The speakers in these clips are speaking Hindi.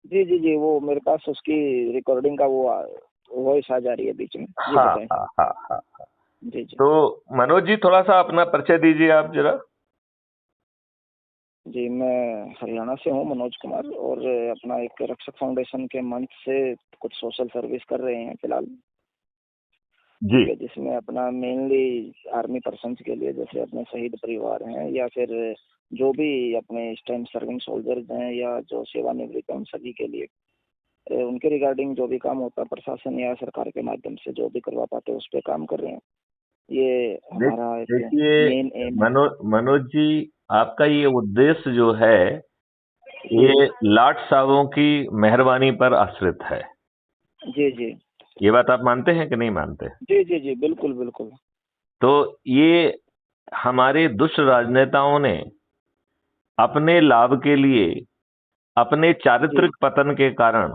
जी जी जी, वो मेरे पास उसकी रिकॉर्डिंग का वो वॉइस आ जा रही है बीच में। जी हाँ बताएं। हाँ हाँ हाँ। जी जी। तो मनोज जी, थोड़ा सा अपना परिचय दीजिए आप जरा। जी, मैं हरियाणा से हूँ, मनोज कुमार, और अपना एक रक्षक फाउंडेशन के मंच से कुछ सोशल सर्विस कर रहे हैं फिलहाल। जी ठीक है, जिसमें अपना मेनली आर्मी पर्सन्स के लिए, जैसे अपने शहीद परिवार हैं या फिर जो भी अपने इस टाइम सर्विंग सोल्जर्स हैं या जो सेवानिवृत्त हैं, उन सभी के लिए उनके रिगार्डिंग जो भी काम होता है प्रशासन या सरकार के माध्यम से जो भी करवा पाते हैं उस पर काम कर रहे हैं। ये हमारा एक मेन देखिए एम है। मनोज जी, आपका ये उद्देश्य जो है ये लाट साहबों की मेहरबानी पर आश्रित है। जी जी ये बात आप मानते हैं कि नहीं मानते? जी जी जी, बिल्कुल बिल्कुल। तो ये हमारे दुष्ट राजनेताओं ने अपने लाभ के लिए, अपने जी चारित्रिक पतन के कारण,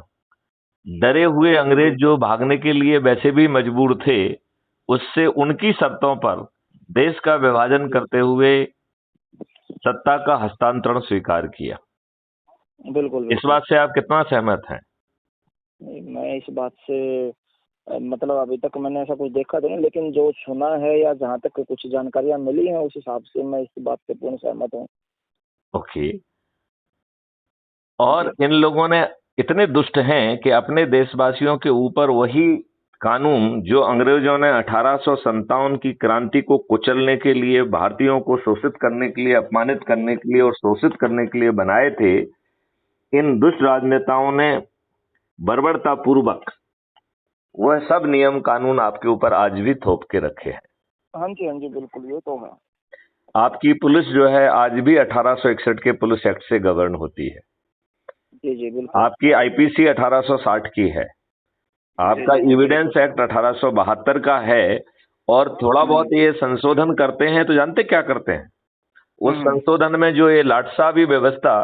डरे हुए अंग्रेज बिल्कुल जो भागने के लिए वैसे भी मजबूर थे, उससे उनकी शर्तों पर देश का विभाजन जी, करते हुए सत्ता का हस्तांतरण स्वीकार किया। बिल्कुल इस बिल्कुल। बात से आप कितना सहमत हैं? मैं इस बात से मतलब अभी तक मैंने ऐसा कुछ देखा तो नहीं, लेकिन जो सुना है या जहाँ तक कुछ जानकारियाँ मिली हैं उस हिसाब से मैं इस बात से पूर्ण सहमत हूँ। ओके। और जी इन लोगों ने इतने दुष्ट हैं कि अपने देशवासियों के ऊपर वही कानून जो अंग्रेजों ने 1857 की क्रांति को कुचलने के लिए, भारतीयों को शोषित करने के लिए, अपमानित करने के लिए और शोषित करने के लिए बनाए थे, इन दुष्ट राजनेताओं ने बर्बरता पूर्वक वह सब नियम कानून आपके ऊपर आज भी थोप के रखे हैं। हाँ जी हाँ जी, बिल्कुल, ये तो है। आपकी पुलिस जो है आज भी 1861 के पुलिस एक्ट से गवर्न होती है। जी जी बिल्कुल। आपकी आईपीसी 1860 की है। जी आपका जी जी एविडेंस बिल्कुल। एक्ट 1872 का है। और थोड़ा बहुत ये संशोधन करते हैं तो जानते क्या करते हैं? उस हम्म। संशोधन में जो ये लाटसाबी व्यवस्था,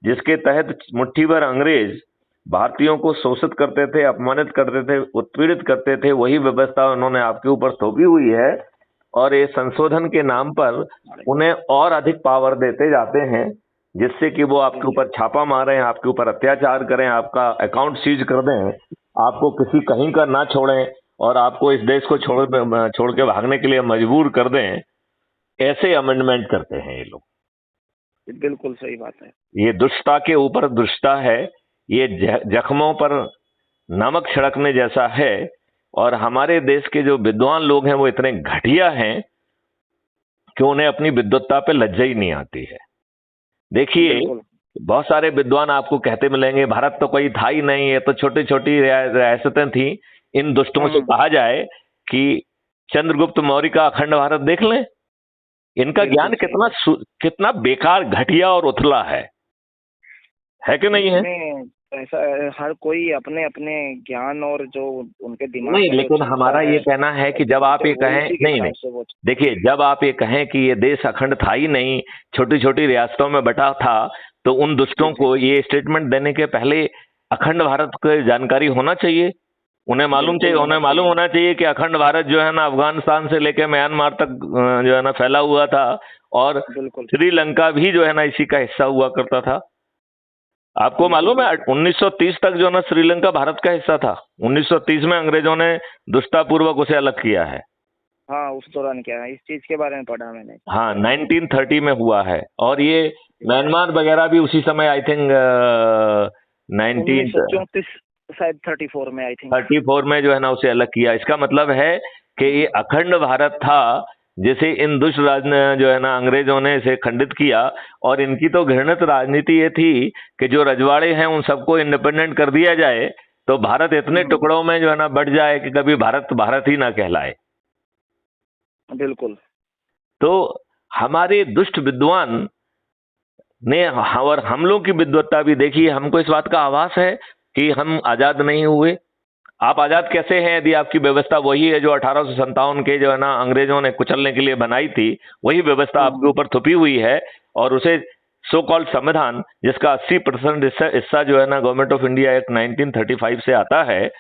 जिसके तहत मुट्ठी भर अंग्रेज भारतीयों को शोषित करते थे, अपमानित करते थे, उत्पीड़ित करते थे, वही व्यवस्था उन्होंने आपके ऊपर थोपी हुई है। और ये संशोधन के नाम पर उन्हें और अधिक पावर देते जाते हैं, जिससे कि वो आपके ऊपर छापा मारें, आपके ऊपर अत्याचार करें, आपका अकाउंट सीज कर दें, आपको किसी कहीं का ना छोड़ें और आपको इस देश को छोड़ के भागने के लिए मजबूर कर दें। ऐसे अमेंडमेंट करते हैं ये लोग। बिल्कुल सही बात है। ये दुष्टता के ऊपर दुष्टता है। ये जख्मों पर नमक छिड़कने जैसा है। और हमारे देश के जो विद्वान लोग हैं वो इतने घटिया हैं कि उन्हें अपनी विद्वत्ता पे लज्जा ही नहीं आती है। देखिए, बिल्कुल। बहुत सारे विद्वान आपको कहते मिलेंगे भारत तो कोई था ही नहीं, ये तो छोटी छोटी रियासतें थी। इन दुष्टों से हम्म। कहा जाए कि चंद्रगुप्त मौर्य का अखंड भारत देख लें। इनका बिल्कुल ज्ञान सही कितना बात। कितना बेकार, घटिया और उथला है कि नहीं है? इसमें ऐसा है, हर कोई अपने अपने ज्ञान और जो उनके दिमाग नहीं, में जो लेकिन चलता हमारा है ये कहना है कि जब आप तो ये वो कहें, उसी के नहीं हिसाब नहीं, से वो। देखिए, जब आप ये कहें कि ये देश अखंड था ही नहीं, छोटी छोटी रियासतों में बटा था, तो उन जी दुष्टों जी को ये स्टेटमेंट देने के पहले अखंड भारत की जानकारी होना चाहिए। बिल्कुल उन्हें होना मालूम चाहिए। होना चाहिए कि अखंड भारत जो है ना, अफगानिस्तान से लेकर म्यांमार तक जो है ना फैला हुआ था। और बिल्कुल श्रीलंका भी जो है ना इसी का हिस्सा हुआ करता था। आपको बिल्कुल मालूम है बिल्कुल। 1930 तक जो ना श्रीलंका भारत का हिस्सा था। 1930 में अंग्रेजों ने दुष्टापूर्वक उसे अलग किया है। हाँ, उस दौरान क्या है, इस चीज के बारे में पढ़ा मैंने। हाँ, 1930 में हुआ है। और ये जी। म्यांमार वगैरह भी उसी समय, आई थिंक, 1934 1934, शायद 34 में, आई थिंक। में जो है ना उसे अलग किया। इसका मतलब है कि ये अखंड भारत था, जिसे इन दुष्ट राज ने जो है ना अंग्रेजों ने इसे खंडित किया। और इनकी तो घृणित राजनीति ये थी कि जो रजवाड़े हैं उन सबको इंडिपेंडेंट कर दिया जाए, तो भारत इतने टुकड़ों में जो है ना बढ़ जाए कि कभी भारत भारत ही ना कहलाए। बिल्कुल। तो हमारे दुष्ट विद्वान ने, और हम लोग की विद्वत्ता भी देखिए, हमको इस बात का आभास है कि हम आजाद नहीं हुए। आप आजाद कैसे हैं यदि आपकी व्यवस्था वही है जो 1857 के जो है ना अंग्रेजों ने कुचलने के लिए बनाई थी, वही व्यवस्था आपके ऊपर थुपी हुई है। और उसे सो कॉल्ड संविधान, जिसका 80% हिस्सा जो है ना गवर्नमेंट ऑफ इंडिया एक्ट 1935 से आता है,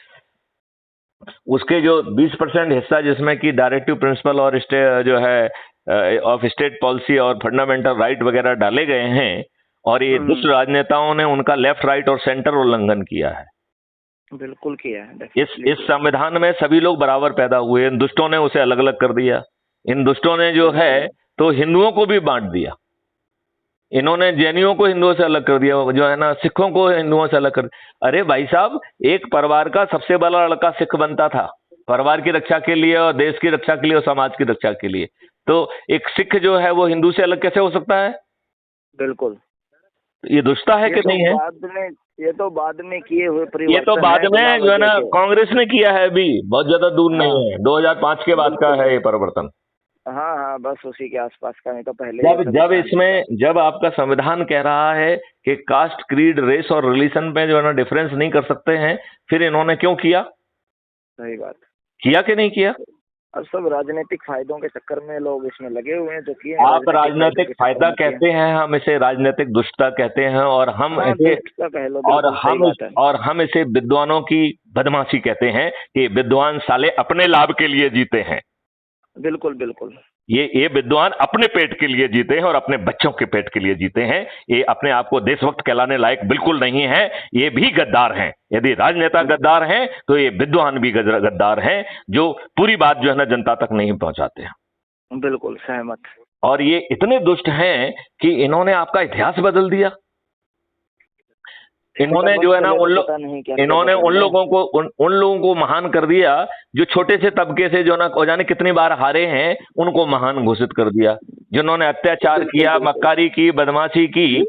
उसके जो 20% हिस्सा जिसमें कि डायरेक्टिव प्रिंसिपल और जो है ऑफ स्टेट पॉलिसी और फंडामेंटल राइट वगैरह डाले गए हैं, और ये दुष्ट राजनेताओं ने उनका लेफ्ट राइट और सेंटर उल्लंघन किया है। बिल्कुल किया है। इस संविधान में सभी लोग बराबर पैदा हुए, इन दुष्टों ने उसे अलग अलग कर दिया। इन दुष्टों ने जो है तो हिंदुओं को भी बांट दिया। इन्होंने जैनियों को हिंदुओं से अलग कर दिया, जो है ना सिखों को हिंदुओं से अलग कर। अरे भाई साहब, एक परिवार का सबसे बड़ा लड़का सिख बनता था, परिवार की रक्षा के लिए और देश की रक्षा के लिए और समाज की रक्षा के लिए। तो एक सिख जो है वो हिंदू से अलग कैसे हो सकता है? बिल्कुल, ये दुष्टता है कि नहीं है? ये तो बाद में किए हुए ये तो बाद में जो है ना कांग्रेस ने किया है, अभी बहुत ज्यादा दूर नहीं है, 2005 के बाद का है ये परिवर्तन। हाँ हाँ, बस उसी के आसपास का, नहीं तो पहले जब आपका संविधान कह रहा है कि कास्ट, क्रीड, रेस और रिलीजन पे जो है ना डिफरेंस नहीं कर सकते हैं, फिर इन्होंने क्यों किया? सही बात, किया कि नहीं किया? अब सब राजनीतिक फायदों के चक्कर में लोग इसमें लगे हुए हैं, जो किए। आप राजनीतिक फायदा कहते हैं, हम इसे राजनीतिक दुष्टता कहते हैं, और हम इसे विद्वानों की बदमाशी कहते हैं कि विद्वान साले अपने लाभ के लिए जीते हैं। बिल्कुल बिल्कुल, ये विद्वान अपने पेट के लिए जीते हैं और अपने बच्चों के पेट के लिए जीते हैं। ये अपने आप को देशभक्त कहलाने लायक बिल्कुल नहीं है, ये भी गद्दार हैं। यदि राजनेता गद्दार हैं तो ये विद्वान भी गद्दार हैं, जो पूरी बात जो है ना जनता तक नहीं पहुंचाते हैं। बिल्कुल सहमत। और ये इतने दुष्ट हैं कि इन्होंने आपका इतिहास बदल दिया। इन्होंने जो है ना उन लोगों को महान कर दिया, जो छोटे से तबके से जो ना जाने कितनी बार हारे हैं, उनको महान घोषित कर दिया। जिन्होंने अत्याचार किया, मक्कारी की, बदमाशी की,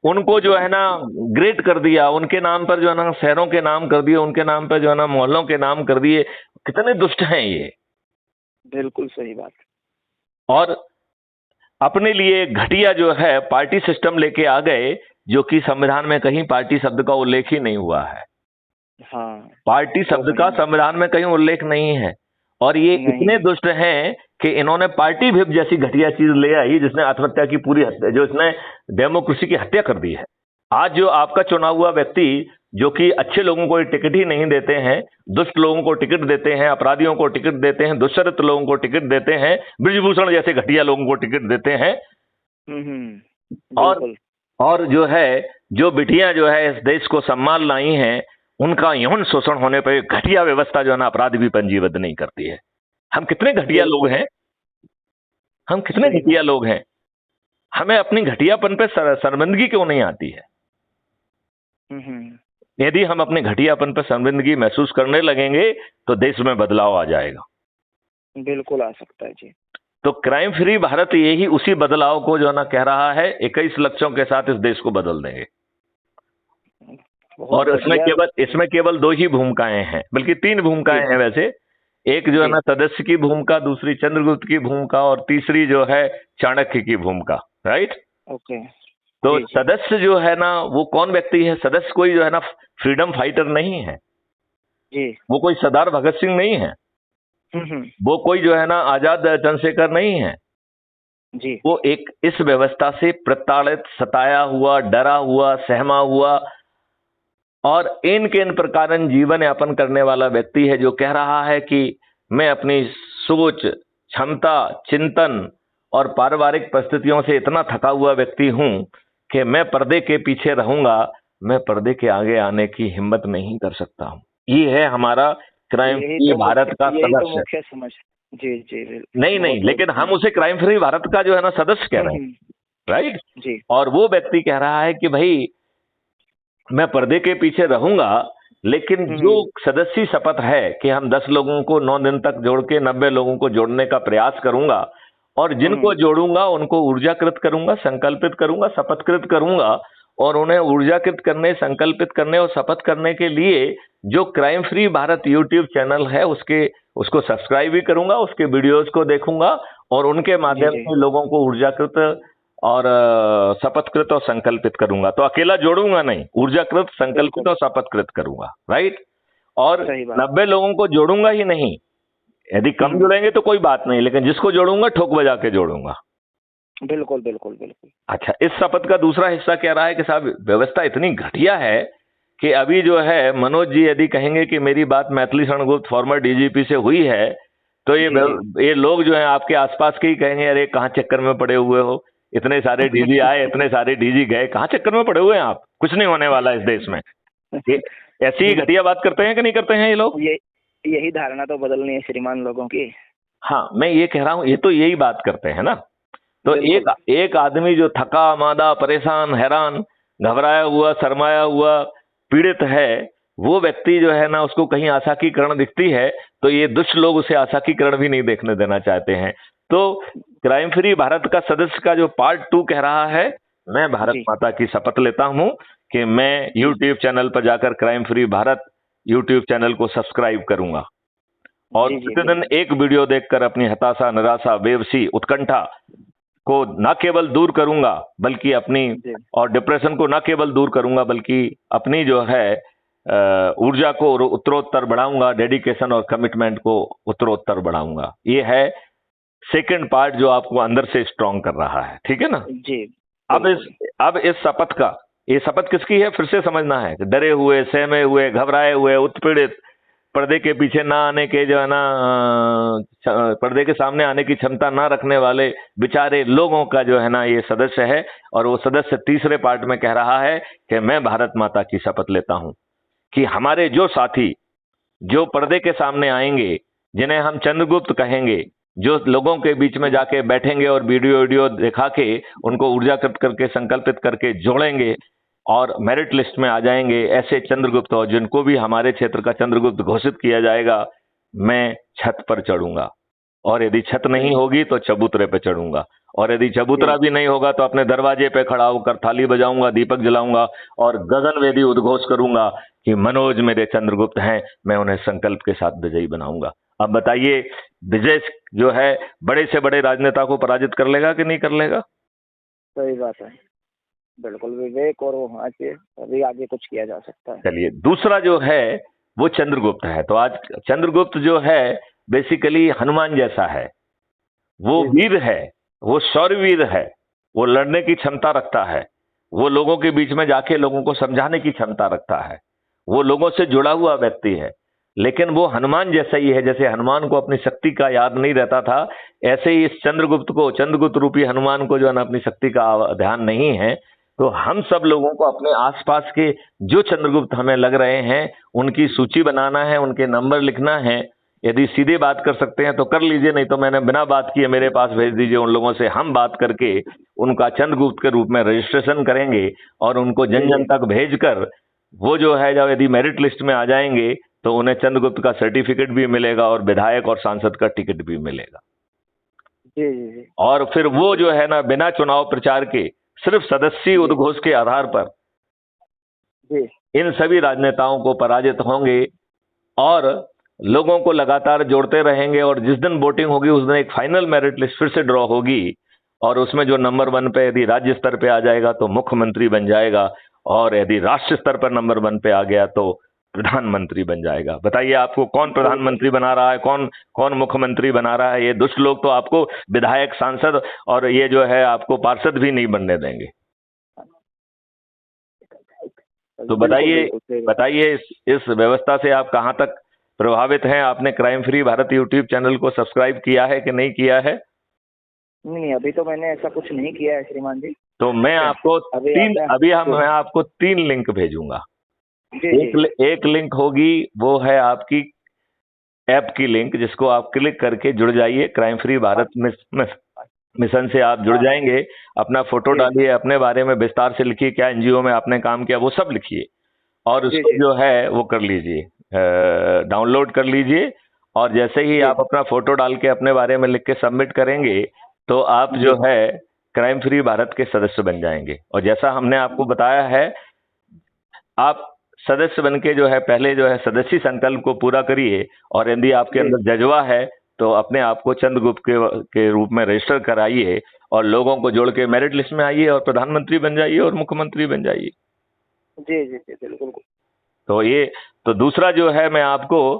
उनको जो है ना ग्रेट कर दिया। उनके नाम पर जो है ना शहरों के नाम कर दिए, उनके नाम पर जो है ना मोहल्लों के नाम कर दिए। कितने दुष्ट हैं ये। बिल्कुल सही बात। और अपने लिए घटिया जो है पार्टी सिस्टम लेके आ गए, जो कि संविधान में कहीं पार्टी शब्द का उल्लेख ही नहीं हुआ है। हाँ, पार्टी शब्द का संविधान में कहीं उल्लेख नहीं है। और ये इतने दुष्ट हैं कि इन्होंने पार्टी विप जैसी घटिया चीज ले आई, जिसने आत्महत्या की पूरी हत्या, जो इसने डेमोक्रेसी की हत्या कर दी है। आज जो आपका चुना हुआ व्यक्ति, जो कि अच्छे लोगों को टिकट ही नहीं देते हैं, दुष्ट लोगों को टिकट देते हैं, अपराधियों को टिकट देते हैं, दुष्चरित्र लोगों को टिकट देते हैं, बृजभूषण जैसे घटिया लोगों को टिकट देते हैं। और जो है, जो बिटियां जो है इस देश को सम्मान लाई हैं, उनका यौन शोषण होने पर घटिया व्यवस्था जो है ना अपराध भी पंजीबद्ध नहीं करती है। हम कितने घटिया लोग हैं, हम कितने घटिया लोग हैं। हमें अपनी घटियापन पे शर्मिंदगी क्यों नहीं आती है? यदि हम अपने घटियापन पर शर्मिंदगी महसूस करने लगेंगे तो देश में बदलाव आ जाएगा। बिल्कुल आ सकता है जी। तो क्राइम फ्री भारत यही उसी बदलाव को जो ना कह रहा है, 21 लक्ष्यों के साथ इस देश को बदल देंगे। और इसमें केवल 2 ही भूमिकाएं हैं, बल्कि 3 भूमिकाएं हैं वैसे। एक जो है ना सदस्य की भूमिका, दूसरी चंद्रगुप्त की भूमिका, और तीसरी जो है चाणक्य की भूमिका। Right, okay. तो सदस्य जो है ना वो कौन व्यक्ति है? सदस्य कोई जो है ना फ्रीडम फाइटर नहीं है जी, वो कोई सरदार भगत सिंह नहीं है, वो कोई जो है ना आजाद चंद्रशेखर नहीं है जी। वो एक इस व्यवस्था से प्रताड़ित, सताया हुआ, डरा हुआ, सहमा हुआ और इन प्रकार जीवन यापन करने वाला व्यक्ति है, जो कह रहा है कि मैं अपनी सोच, क्षमता, चिंतन और पारिवारिक परिस्थितियों से इतना थका हुआ व्यक्ति हूं कि मैं पर्दे के पीछे रहूंगा, मैं पर्दे के आगे आने की हिम्मत नहीं कर सकता हूं। ये है हमारा क्राइम फ्री भारत का सदस्य। जी जी, नहीं, लेकिन हम उसे क्राइम फ्री भारत का जो है ना सदस्य कह रहे हैं। राइट जी। और वो व्यक्ति कह रहा है कि भाई मैं पर्दे के पीछे रहूंगा, लेकिन जो सदस्य शपथ है कि हम 10 लोगों को 9 दिन तक जोड़ के 90 लोगों को जोड़ने का प्रयास करूंगा, और जिनको जोड़ूंगा उनको ऊर्जाकृत करूंगा, संकल्पित करूंगा, शपथकृत करूंगा, और उन्हें ऊर्जाकृत करने, संकल्पित करने और शपथ करने के लिए जो crime free Bharat YouTube channel है उसको सब्सक्राइब भी करूंगा, उसके वीडियोस को देखूंगा, और उनके माध्यम से लोगों को ऊर्जाकृत और शपथकृत और संकल्पित करूंगा। तो अकेला जोड़ूंगा नहीं, ऊर्जाकृत, संकल्पित और शपथकृत करूंगा। राइट, और 90 लोगों को जोड़ूंगा ही नहीं, यदि कम जुड़ेंगे तो कोई बात नहीं, लेकिन जिसको जोड़ूंगा ठोक बजा के जोड़ूंगा। बिल्कुल बिल्कुल बिल्कुल। अच्छा, इस शपथ का दूसरा हिस्सा कह रहा है कि साहब व्यवस्था इतनी घटिया है कि अभी जो है मनोज जी यदि कहेंगे कि मेरी बात मैथिली शरणगुप्त फॉर्मर डीजीपी से हुई है, तो ये लोग जो है आपके आसपास के ही कहेंगे अरे कहाँ चक्कर में पड़े हुए हो, इतने सारे डीजी आए, इतने सारे डीजी गए, कहाँ चक्कर में पड़े हुए हैं आप? कुछ नहीं होने वाला इस देश में। ये ऐसी ही घटिया बात करते हैं कि नहीं करते हैं ये लोग? यही धारणा तो बदलनी है श्रीमान लोगों की। हाँ, मैं ये कह रहा हूँ, ये तो यही बात करते हैं ना। तो एक आदमी जो थका मादा, परेशान, हैरान, घबराया हुआ, शर्माया हुआ, पीड़ित है, वो व्यक्ति जो है ना, उसको कहीं आशा की किरण दिखती है तो ये दुष्ट लोग उसे आशा की किरण भी नहीं देखने देना चाहते हैं। तो क्राइम फ्री भारत का सदस्य का जो पार्ट 2 कह रहा है, मैं भारत माता की शपथ लेता हूं कि मैं यूट्यूब चैनल पर जाकर crime free Bharat YouTube channel को सब्सक्राइब करूंगा और प्रतिदिन एक वीडियो देखकर अपनी हताशा, निराशा, बेबसी, उत्कंठा को न केवल दूर करूंगा बल्कि अपनी, और डिप्रेशन को न केवल दूर करूंगा बल्कि अपनी जो है ऊर्जा को उत्तरोत्तर बढ़ाऊंगा, डेडिकेशन और कमिटमेंट को उत्तरोत्तर बढ़ाऊंगा। ये है सेकंड पार्ट जो आपको अंदर से स्ट्रांग कर रहा है, ठीक है ना जी। अब इस शपथ का, ये शपथ किसकी है फिर से समझना है। डरे हुए, सहमे हुए, घबराए हुए, उत्पीड़ित, पर्दे के पीछे ना आने के, जो है ना, पर्दे के सामने आने की क्षमता ना रखने वाले बेचारे लोगों का जो है ना ये सदस्य है। और वो सदस्य तीसरे पार्ट में कह रहा है कि मैं भारत माता की शपथ लेता हूं कि हमारे जो साथी जो पर्दे के सामने आएंगे, जिन्हें हम चंद्रगुप्त कहेंगे, जो लोगों के बीच में जाके बैठेंगे और वीडियो दिखा के उनको ऊर्जाकृत करके, संकल्पित करके जोड़ेंगे और मेरिट लिस्ट में आ जाएंगे, ऐसे चंद्रगुप्त, और जिनको भी हमारे क्षेत्र का चंद्रगुप्त घोषित किया जाएगा, मैं छत पर चढ़ूंगा। और यदि छत नहीं होगी तो चबूतरे पे चढ़ूंगा, और यदि चबूतरा भी नहीं होगा तो अपने दरवाजे पे खड़ा होकर थाली बजाऊंगा, दीपक जलाऊंगा और गगनवेदी उद्घोष करूंगा कि मनोज मेरे चंद्रगुप्त हैं, मैं उन्हें संकल्प के साथ विजयी बनाऊंगा। अब बताइए, विजय जो है बड़े से बड़े राजनेता को पराजित कर लेगा कि नहीं कर लेगा? सही बात है, बिल्कुल विवेक और वो होना चाहिए, अभी आगे कुछ किया जा सकता है। चलिए, दूसरा जो है वो चंद्रगुप्त है। तो आज चंद्रगुप्त जो है बेसिकली हनुमान जैसा है, वो वीर है, वो शौर्यवीर है, वो लड़ने की क्षमता रखता है, वो लोगों के बीच में जाके लोगों को समझाने की क्षमता रखता है, वो लोगों से जुड़ा हुआ व्यक्ति है। लेकिन वो हनुमान जैसा ही है, जैसे हनुमान को अपनी शक्ति का याद नहीं रहता था, ऐसे ही इस चंद्रगुप्त को, चंद्रगुप्त रूपी हनुमान को जो है ना अपनी शक्ति का ध्यान नहीं है। तो हम सब लोगों को अपने आसपास के जो चंद्रगुप्त हमें लग रहे हैं उनकी सूची बनाना है, उनके नंबर लिखना है। यदि सीधे बात कर सकते हैं तो कर लीजिए, नहीं तो मैंने बिना बात किए मेरे पास भेज दीजिए। उन लोगों से हम बात करके उनका चंद्रगुप्त के रूप में रजिस्ट्रेशन करेंगे और उनको जन जन तक भेजकर वो जो है, जब यदि मेरिट लिस्ट में आ जाएंगे तो उन्हें चंद्रगुप्त का सर्टिफिकेट भी मिलेगा और विधायक और सांसद का टिकट भी मिलेगा। जी। और फिर वो जो है ना बिना चुनाव प्रचार के, सिर्फ सदस्य उद्घोष के आधार पर इन सभी राजनेताओं को पराजित होंगे और लोगों को लगातार जोड़ते रहेंगे। और जिस दिन वोटिंग होगी उस दिन एक फाइनल मेरिट लिस्ट फिर से ड्रॉ होगी और उसमें जो नंबर 1 पे यदि राज्य स्तर पे आ जाएगा तो मुख्यमंत्री बन जाएगा, और यदि राष्ट्रीय स्तर पर नंबर 1 पे आ गया तो प्रधानमंत्री बन जाएगा। बताइए, आपको कौन प्रधानमंत्री बना रहा है, कौन मुख्यमंत्री बना रहा है? ये दुष्ट लोग तो आपको विधायक, सांसद और ये जो है आपको पार्षद भी नहीं बनने देंगे। तो बताइए इस व्यवस्था से आप कहां तक प्रभावित हैं? आपने crime free Bharat YouTube channel को सब्सक्राइब किया है कि नहीं किया है? नहीं, अभी तो मैंने ऐसा कुछ नहीं किया है श्रीमान जी। तो मैं आपको मैं आपको 3 लिंक भेजूंगा। एक लिंक होगी, वो है आपकी ऐप की लिंक, जिसको आप क्लिक करके जुड़ जाइए। क्राइम फ्री भारत मिशन से आप जुड़ जाएंगे। अपना फोटो डालिए, अपने बारे में विस्तार से लिखिए, क्या एनजीओ में आपने काम किया वो सब लिखिए, और उसको जो है वो कर लीजिए, डाउनलोड कर लीजिए। और जैसे ही आप अपना फोटो डाल के अपने बारे में लिख के सबमिट करेंगे तो आप जो है क्राइम फ्री भारत के सदस्य बन जाएंगे। और जैसा हमने आपको बताया है, आप सदस्य बन के जो है पहले जो है सदस्य संकल्प को पूरा करिए, और यदि आपके अंदर जज्बा है तो अपने आप को चंद्रगुप्त के रूप में रजिस्टर कराइए और लोगों को जोड़ के मेरिट लिस्ट में आइए और प्रधानमंत्री बन जाइए और मुख्यमंत्री बन जाइए। जी बिल्कुल। तो दूसरा जो है, मैं आपको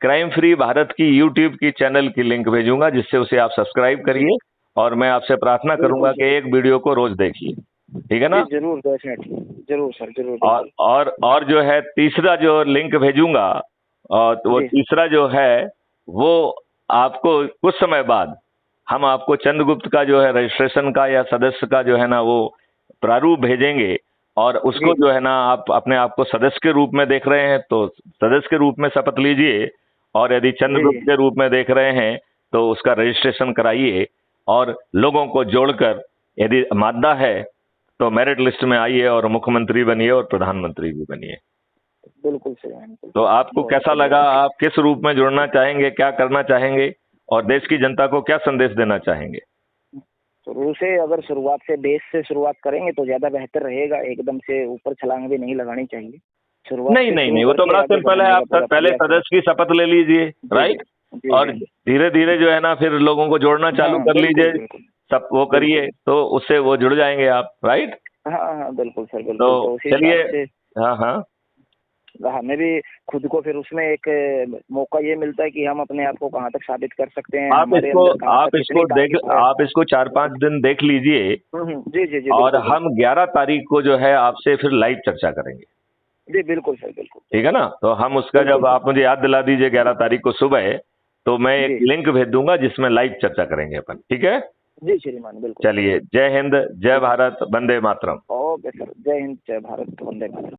क्राइम फ्री भारत की यूट्यूब की चैनल की लिंक भेजूंगा, जिससे उसे आप सब्सक्राइब करिए, और मैं आपसे प्रार्थना करूंगा कि एक वीडियो को रोज देखिए, ठीक है ना? जरूर, डेफिनेटली, जरूर सर, जरूर। और जो है तीसरा जो लिंक भेजूंगा, और तो वो तीसरा जो है वो आपको कुछ समय बाद हम आपको चंद्रगुप्त का जो है रजिस्ट्रेशन का या सदस्य का जो है ना वो प्रारूप भेजेंगे, और उसको जो है ना आप अपने आप को सदस्य के रूप में देख रहे हैं तो सदस्य के रूप में शपथ लीजिए, और यदि चंद्रगुप्त के रूप में देख रहे हैं तो उसका रजिस्ट्रेशन कराइए, और लोगों को जोड़कर यदि मादा है तो मेरिट लिस्ट में आइए और मुख्यमंत्री बनिए और प्रधानमंत्री भी बनिए। बिल्कुल सही है। तो आपको कैसा लगा? आप किस रूप में जुड़ना चाहेंगे, क्या करना चाहेंगे, और देश की जनता को क्या संदेश देना चाहेंगे? शुरू से अगर शुरुआत से बेस से शुरुआत करेंगे तो ज्यादा बेहतर रहेगा, एकदम से ऊपर छलांग भी नहीं लगानी चाहिए। शुरुआत नहीं नहीं नहीं, वो तो बड़ा सिंपल है। आप पहले सदस्य की शपथ ले लीजिए, राइट, और धीरे धीरे जो है ना फिर लोगों को जोड़ना चालू कर लीजिए, सब वो करिए तो उससे वो जुड़ जाएंगे आप, राइट। हाँ बिल्कुल सर, बिल्कुल। तो चलिए, हाँ हाँ, हमें भी खुद को फिर उसमें एक मौका ये मिलता है कि हम अपने आप को कहाँ तक साबित कर सकते हैं। आप इसको 4-5 दिन देख लीजिए। जी जी जी। और हम 11 तारीख को जो है आपसे फिर लाइव चर्चा करेंगे। जी बिल्कुल सर, बिल्कुल। ठीक है ना? तो हम उसका जब आप मुझे याद दिला दीजिए 11 तारीख को सुबह, तो मैं एक लिंक भेज दूंगा जिसमें लाइव चर्चा करेंगे अपन, ठीक है जी श्रीमान, बिल्कुल। चलिए, जय हिंद, जय भारत, वंदे मातरम। ओके सर, जय हिंद, जय भारत, वंदे मातरम।